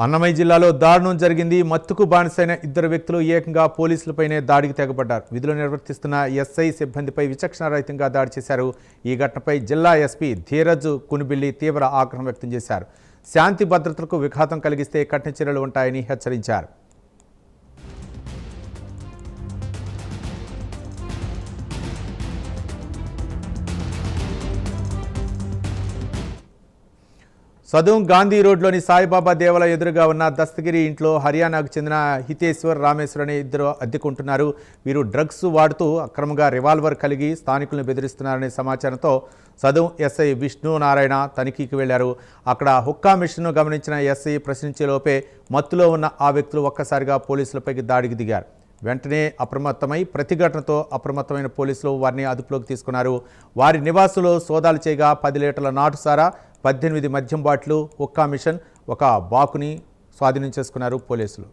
అన్నమయ్య జిల్లాలో దారుణం జరిగింది. మత్తుకు బానిసైన ఇద్దరు వ్యక్తులు ఏకంగా పోలీసులపైనే దాడికి తెగబడ్డారు. విధులు నిర్వర్తిస్తున్న ఎస్ఐ సిబ్బందిపై విచక్షణారహితంగా దాడి చేశారు. ఈ ఘటనపై జిల్లా ఎస్పీ ధీరజ్ కునిబిల్లి తీవ్ర ఆగ్రహం వ్యక్తం చేశారు. శాంతి భద్రతలకు విఘాతం కలిగిస్తే కఠిన చర్యలు ఉంటాయని హెచ్చరించారు. సదూం గాంధీ రోడ్లోని సాయిబాబా దేవాలయం ఎదురుగా ఉన్న దస్తగిరి ఇంట్లో హర్యానాకు చెందిన హితేశ్వర్, రామేశ్వర్ అనే ఇద్దరు అద్దెకుంటున్నారు. వీరు డ్రగ్స్ వాడుతూ అక్రమంగా రివాల్వర్ కలిగి స్థానికులను బెదిరిస్తున్నారనే సమాచారంతో సదూం ఎస్ఐ విష్ణు నారాయణ తనిఖీకి వెళ్లారు. అక్కడ హుక్కా మిషన్ను గమనించిన ఎస్ఐ ప్రశ్నించేలోపే మత్తులో ఉన్న ఆ వ్యక్తులు ఒక్కసారిగా పోలీసులపైకి దాడికి దిగారు. వెంటనే అప్రమత్తమై ప్రతిఘటనతో అప్రమత్తమైన పోలీసులు వారిని అదుపులోకి తీసుకున్నారు. వారి నివాసంలో సోదాలు చేయగా 10 లీటర్ల నాటుసారా, 18 మద్యం బాటిల్, హుక్కా మిషన్, ఒక బాకుని స్వాధీనం చేసుకున్నారు పోలీసులు.